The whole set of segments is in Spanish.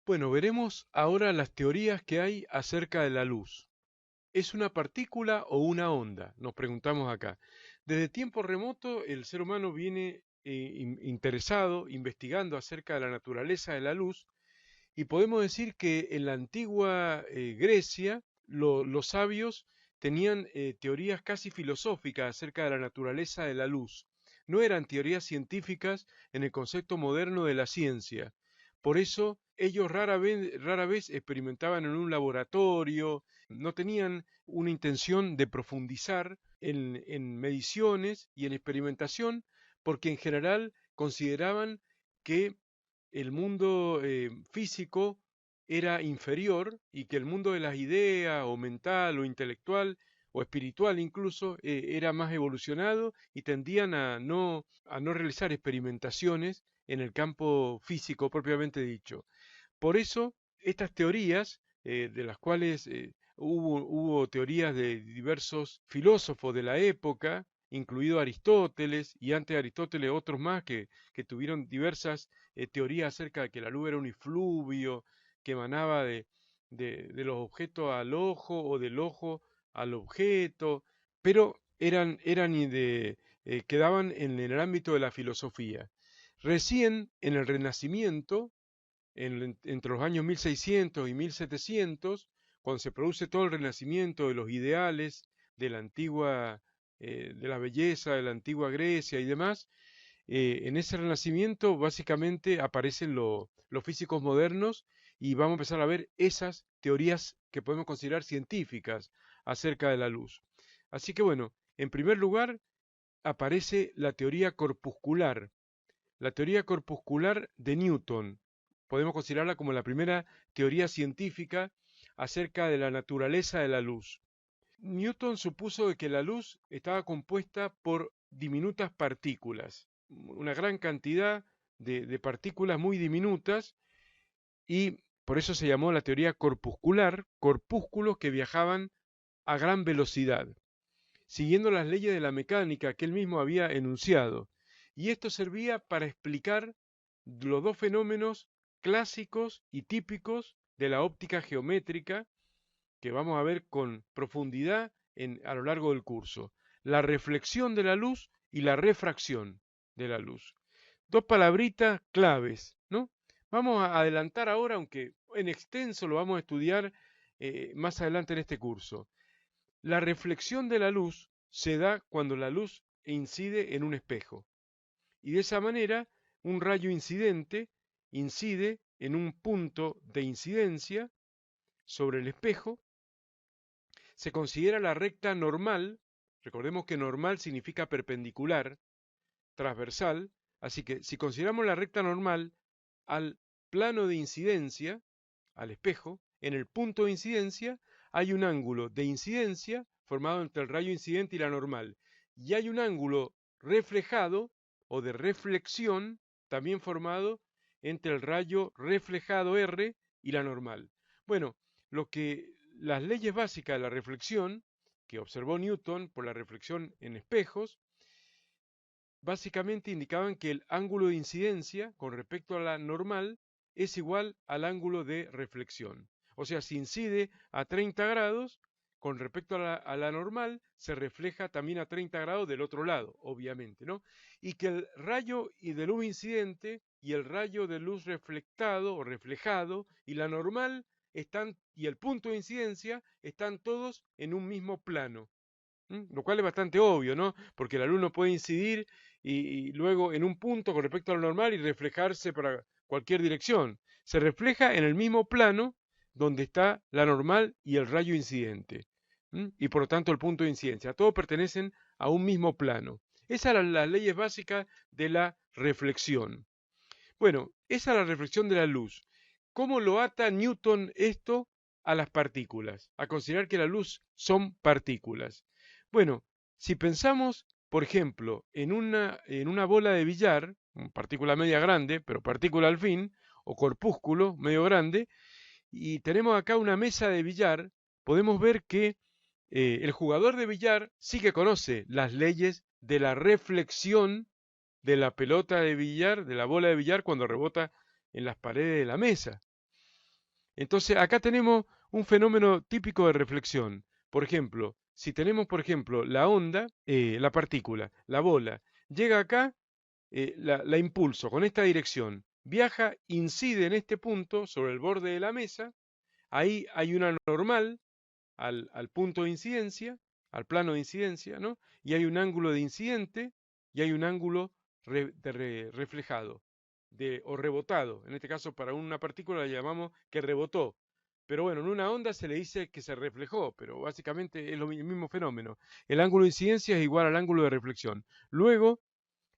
Bueno, veremos ahora las teorías que hay acerca de la luz. ¿Es una partícula o una onda? Nos preguntamos acá. Desde tiempo remoto el ser humano viene interesado, investigando acerca de la naturaleza de la luz y podemos decir que en la antigua Grecia los sabios tenían teorías casi filosóficas acerca de la naturaleza de la luz. No eran teorías científicas en el concepto moderno de la ciencia. Por eso ellos rara vez experimentaban en un laboratorio, no tenían una intención de profundizar en mediciones y en experimentación, porque en general consideraban que el mundo físico era inferior y que el mundo de las ideas o mental o intelectual o espiritual incluso era más evolucionado y tendían a no realizar experimentaciones en el campo físico propiamente dicho. Por eso, estas teorías, de las cuales hubo teorías de diversos filósofos de la época, incluido Aristóteles, y antes de Aristóteles otros más que tuvieron diversas teorías acerca de que la luz era un efluvio que emanaba de los objetos al ojo o del ojo al objeto, pero quedaban en el ámbito de la filosofía. Recién en el Renacimiento, entre los años 1600 y 1700, cuando se produce todo el renacimiento de los ideales de la antigua, de la belleza de la antigua Grecia y demás, en ese renacimiento básicamente aparecen los físicos modernos y vamos a empezar a ver esas teorías que podemos considerar científicas acerca de la luz. Así que bueno, en primer lugar aparece la teoría corpuscular de Newton. Podemos considerarla como la primera teoría científica acerca de la naturaleza de la luz. Newton supuso de que la luz estaba compuesta por diminutas partículas, una gran cantidad de partículas muy diminutas, y por eso se llamó la teoría corpuscular, corpúsculos que viajaban a gran velocidad, siguiendo las leyes de la mecánica que él mismo había enunciado. Y esto servía para explicar los dos fenómenos clásicos y típicos de la óptica geométrica que vamos a ver con profundidad a lo largo del curso. La reflexión de la luz y la refracción de la luz. Dos palabritas claves, ¿no? Vamos a adelantar ahora, aunque en extenso lo vamos a estudiar más adelante en este curso. La reflexión de la luz se da cuando la luz incide en un espejo. Y de esa manera, un rayo incidente incide en un punto de incidencia sobre el espejo. Se considera la recta normal. Recordemos que normal significa perpendicular, transversal. Así que si consideramos la recta normal al plano de incidencia, al espejo, en el punto de incidencia hay un ángulo de incidencia formado entre el rayo incidente y la normal. Y hay un ángulo reflejado o de reflexión también formado entre el rayo reflejado R y la normal. Bueno, las leyes básicas de la reflexión que observó Newton por la reflexión en espejos básicamente indicaban que el ángulo de incidencia con respecto a la normal es igual al ángulo de reflexión. O sea, si incide a 30 grados, con respecto a la normal, se refleja también a 30 grados del otro lado, obviamente, ¿no? Y que el rayo de luz incidente y el rayo de luz reflectado o reflejado y la normal y el punto de incidencia están todos en un mismo plano. Lo cual es bastante obvio, ¿no? Porque el alumno puede incidir y luego en un punto con respecto a lo normal y reflejarse para cualquier dirección. Se refleja en el mismo plano donde está la normal y el rayo incidente. Y por lo tanto el punto de incidencia. Todos pertenecen a un mismo plano. Esas eran las leyes básicas de la reflexión. Bueno, esa es la reflexión de la luz. ¿Cómo lo ata Newton esto a las partículas? A considerar que la luz son partículas. Bueno, si pensamos, por ejemplo, en una bola de billar, partícula media grande, pero partícula al fin, o corpúsculo medio grande, y tenemos acá una mesa de billar, podemos ver que el jugador de billar sí que conoce las leyes de la reflexión de la pelota de billar, de la bola de billar, cuando rebota en las paredes de la mesa. Entonces, acá tenemos un fenómeno típico de reflexión. Por ejemplo, si tenemos, por ejemplo, la onda, la partícula, la bola, llega acá, la impulso con esta dirección, viaja, incide en este punto sobre el borde de la mesa, ahí hay una normal al punto de incidencia, al plano de incidencia, ¿no? Y hay un ángulo de incidente y hay un ángulo reflejado o rebotado. En este caso, para una partícula la llamamos que rebotó. Pero bueno, en una onda se le dice que se reflejó, pero básicamente es el mismo fenómeno. El ángulo de incidencia es igual al ángulo de reflexión. Luego,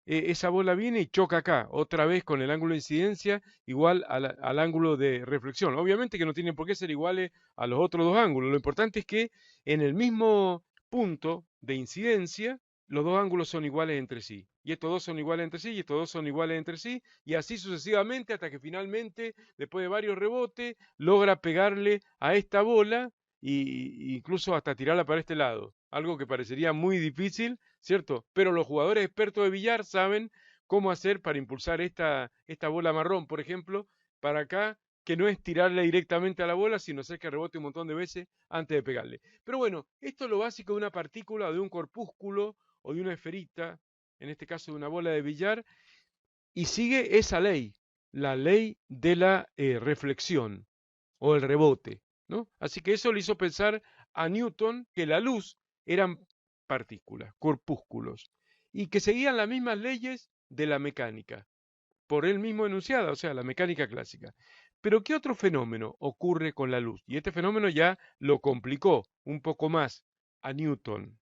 esa bola viene y choca acá, otra vez con el ángulo de incidencia igual al ángulo de reflexión. Obviamente que no tienen por qué ser iguales a los otros dos ángulos. Lo importante es que en el mismo punto de incidencia, los dos ángulos son iguales entre sí. Y estos dos son iguales entre sí, y estos dos son iguales entre sí, y así sucesivamente hasta que finalmente, después de varios rebotes, logra pegarle a esta bola e incluso hasta tirarla para este lado. Algo que parecería muy difícil, ¿cierto? Pero los jugadores expertos de billar saben cómo hacer para impulsar esta bola marrón, por ejemplo, para acá, que no es tirarle directamente a la bola, sino hacer que rebote un montón de veces antes de pegarle. Pero bueno, esto es lo básico de una partícula, de un corpúsculo o de una esferita, en este caso de una bola de billar, y sigue esa ley, la ley de la reflexión o el rebote, ¿no? Así que eso le hizo pensar a Newton que la luz eran partículas, corpúsculos, y que seguían las mismas leyes de la mecánica, por él mismo enunciada, o sea, la mecánica clásica. Pero ¿qué otro fenómeno ocurre con la luz? Y este fenómeno ya lo complicó un poco más a Newton,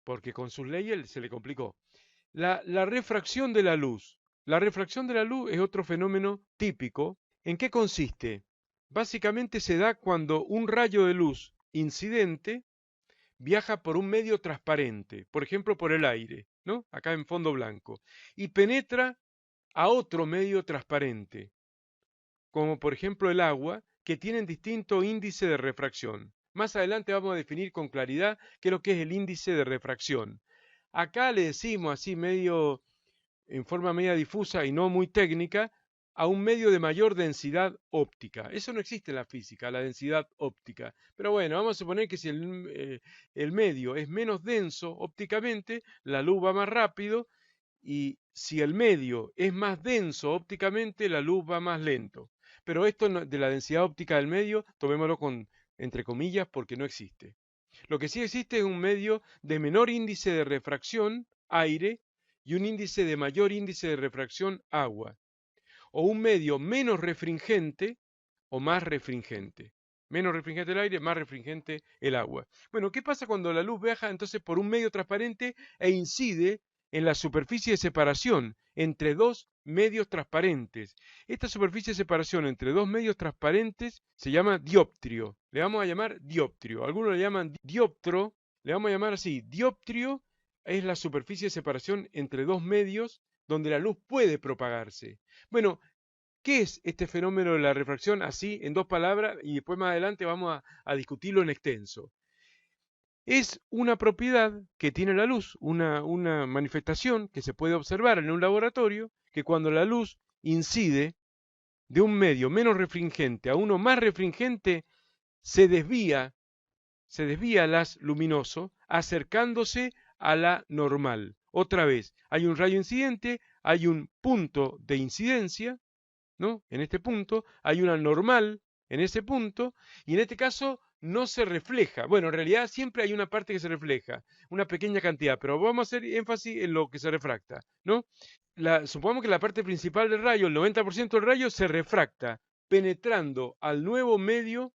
porque con sus leyes se le complicó. La refracción de la luz. La refracción de la luz es otro fenómeno típico. ¿En qué consiste? Básicamente se da cuando un rayo de luz incidente viaja por un medio transparente, por ejemplo por el aire, ¿no? Acá en fondo blanco, y penetra a otro medio transparente, como por ejemplo el agua, que tienen distinto índice de refracción. Más adelante vamos a definir con claridad qué es lo que es el índice de refracción. Acá le decimos así medio, en forma media difusa y no muy técnica, a un medio de mayor densidad óptica. Eso no existe en la física, la densidad óptica. Pero bueno, vamos a suponer que si el medio es menos denso ópticamente, la luz va más rápido, y si el medio es más denso ópticamente, la luz va más lento. Pero esto de la densidad óptica del medio, tomémoslo con entre comillas porque no existe. Lo que sí existe es un medio de menor índice de refracción, aire, y un índice de mayor índice de refracción, agua. O un medio menos refringente o más refringente. Menos refringente el aire, más refringente el agua. Bueno, ¿qué pasa cuando la luz viaja entonces por un medio transparente e incide en la superficie de separación entre dos medios transparentes? Esta superficie de separación entre dos medios transparentes se llama dioptrio. Le vamos a llamar dioptrio. Algunos le llaman dioptro. Le vamos a llamar así. Dioptrio es la superficie de separación entre dos medios donde la luz puede propagarse. Bueno, ¿qué es este fenómeno de la refracción? Así, en dos palabras, y después más adelante vamos a discutirlo en extenso. Es una propiedad que tiene la luz, una manifestación que se puede observar en un laboratorio, que cuando la luz incide de un medio menos refringente a uno más refringente, se desvía al haz luminoso, acercándose a la normal. Otra vez, hay un rayo incidente, hay un punto de incidencia, ¿no? En este punto hay una normal en ese punto, y en este caso no se refleja. Bueno, en realidad siempre hay una parte que se refleja, una pequeña cantidad, pero vamos a hacer énfasis en lo que se refracta, ¿no? Supongamos que la parte principal del rayo, el 90% del rayo, se refracta, penetrando al nuevo medio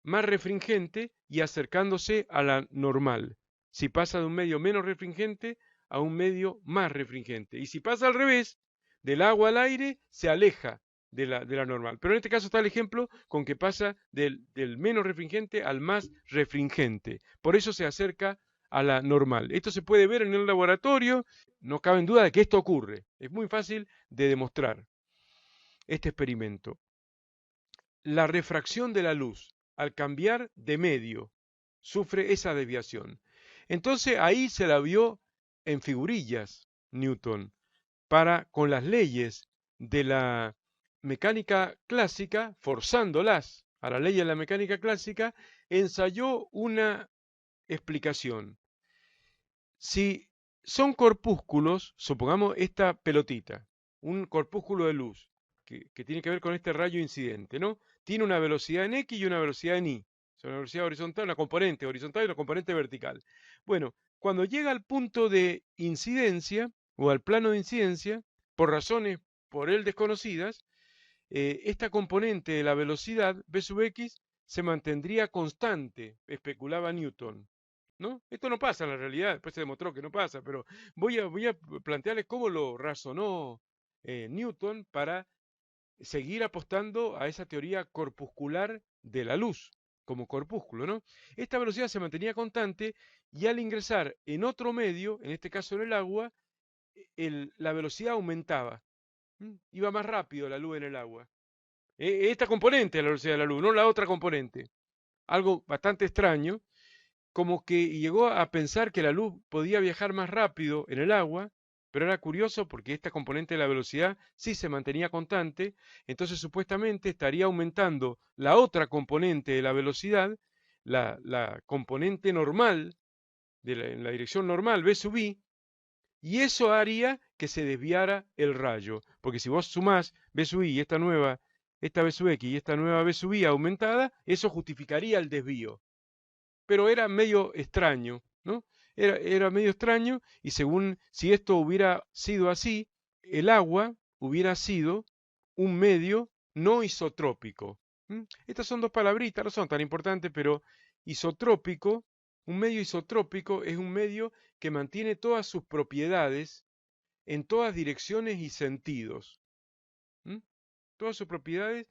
más refringente y acercándose a la normal. Si pasa de un medio menos refringente a un medio más refringente. Y si pasa al revés, del agua al aire, se aleja de la normal. Pero en este caso está el ejemplo con que pasa del menos refringente al más refringente. Por eso se acerca a la normal. Esto se puede ver en el laboratorio, no cabe en duda de que esto ocurre. Es muy fácil de demostrar este experimento. La refracción de la luz, al cambiar de medio, sufre esa desviación. Entonces ahí se la vio en figurillas Newton, con las leyes de la mecánica clásica, forzándolas a la ley de la mecánica clásica, ensayó una explicación. Si son corpúsculos, supongamos esta pelotita, un corpúsculo de luz, que tiene que ver con este rayo incidente, ¿no? Tiene una velocidad en X y una velocidad en Y. Es una velocidad horizontal, una componente horizontal y una componente vertical. Bueno, cuando llega al punto de incidencia, o al plano de incidencia, por razones por él desconocidas, esta componente de la velocidad, v sub x, se mantendría constante, especulaba Newton. ¿No? Esto no pasa en la realidad, después se demostró que no pasa, pero voy a plantearles cómo lo razonó Newton para seguir apostando a esa teoría corpuscular de la luz, como corpúsculo, ¿no? Esta velocidad se mantenía constante y al ingresar en otro medio, en este caso en el agua, la velocidad aumentaba. Iba más rápido la luz en el agua. Esta componente de la velocidad de la luz, no la otra componente. Algo bastante extraño, como que llegó a pensar que la luz podía viajar más rápido en el agua, pero era curioso porque esta componente de la velocidad sí se mantenía constante, entonces supuestamente estaría aumentando la otra componente de la velocidad, la componente normal, en la dirección normal, v sub i, y eso haría que se desviara el rayo, porque si vos sumás v sub i y esta v sub x y esta nueva v sub i aumentada, eso justificaría el desvío. Pero era medio extraño, ¿no? Era medio extraño y según si esto hubiera sido así, el agua hubiera sido un medio no isotrópico. Estas son dos palabritas, no son tan importantes, pero isotrópico, un medio isotrópico es un medio que mantiene todas sus propiedades en todas direcciones y sentidos. ¿Mm? Todas sus propiedades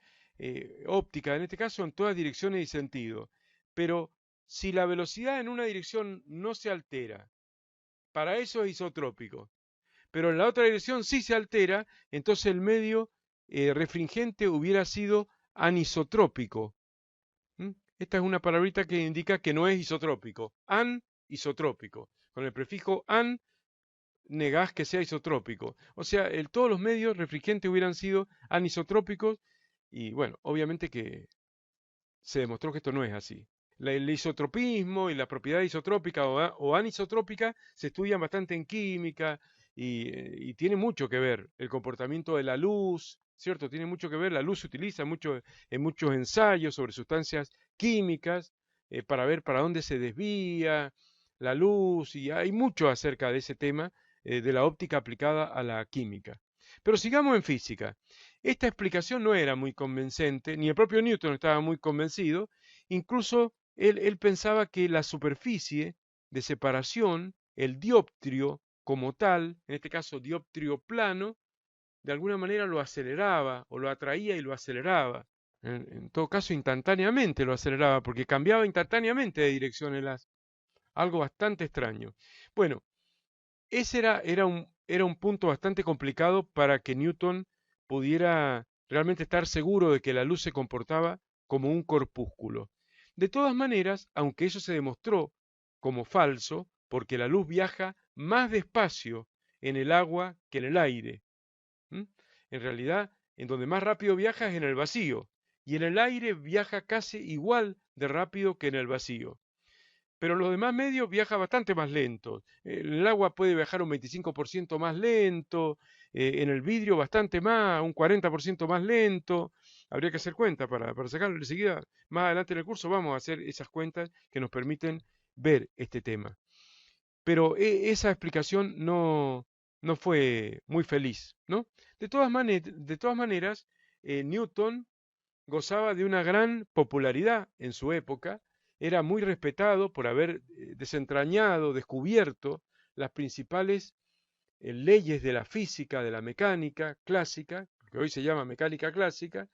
ópticas, en este caso, en todas direcciones y sentidos. Pero si la velocidad en una dirección no se altera, para eso es isotrópico. Pero en la otra dirección sí se altera, entonces el medio refringente hubiera sido anisotrópico. Esta es una palabrita que indica que no es isotrópico. Anisotrópico. Con el prefijo an negás que sea isotrópico. O sea, todos los medios refringentes hubieran sido anisotrópicos y bueno, obviamente que se demostró que esto no es así. El isotropismo y la propiedad isotrópica o anisotrópica se estudian bastante en química y tiene mucho que ver el comportamiento de la luz, ¿cierto? Tiene mucho que ver, la luz se utiliza mucho en muchos ensayos sobre sustancias químicas para ver para dónde se desvía la luz y hay mucho acerca de ese tema de la óptica aplicada a la química. Pero sigamos en física. Esta explicación no era muy convincente, ni el propio Newton estaba muy convencido, incluso él pensaba que la superficie de separación, el dioptrio como tal, en este caso dioptrio plano, de alguna manera lo aceleraba o lo atraía y lo aceleraba. En todo caso, instantáneamente lo aceleraba porque cambiaba instantáneamente de dirección el haz. Algo bastante extraño. Bueno, ese era un punto bastante complicado para que Newton pudiera realmente estar seguro de que la luz se comportaba como un corpúsculo. De todas maneras, aunque eso se demostró como falso, porque la luz viaja más despacio en el agua que en el aire. En realidad, en donde más rápido viaja es en el vacío, y en el aire viaja casi igual de rápido que en el vacío. Pero los demás medios viaja bastante más lento. El agua puede viajar un 25% más lento, en el vidrio bastante más, un 40% más lento. Habría que hacer cuentas para sacarlo. Enseguida, más adelante en el curso, vamos a hacer esas cuentas que nos permiten ver este tema. Pero esa explicación no fue muy feliz, ¿no? De todas maneras, Newton gozaba de una gran popularidad en su época, era muy respetado por haber desentrañado, descubierto las principales leyes de la física, de la mecánica clásica, que hoy se llama mecánica clásica,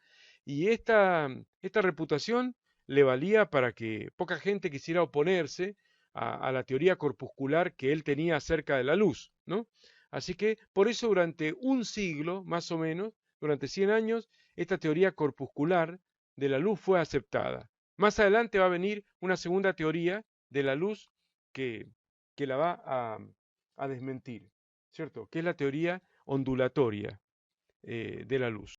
y esta reputación le valía para que poca gente quisiera oponerse a la teoría corpuscular que él tenía acerca de la luz, ¿no? Así que por eso durante un siglo, más o menos, durante 100 años, esta teoría corpuscular de la luz fue aceptada. Más adelante va a venir una segunda teoría de la luz que, que la va a desmentir, ¿cierto? Que es la teoría ondulatoria de la luz.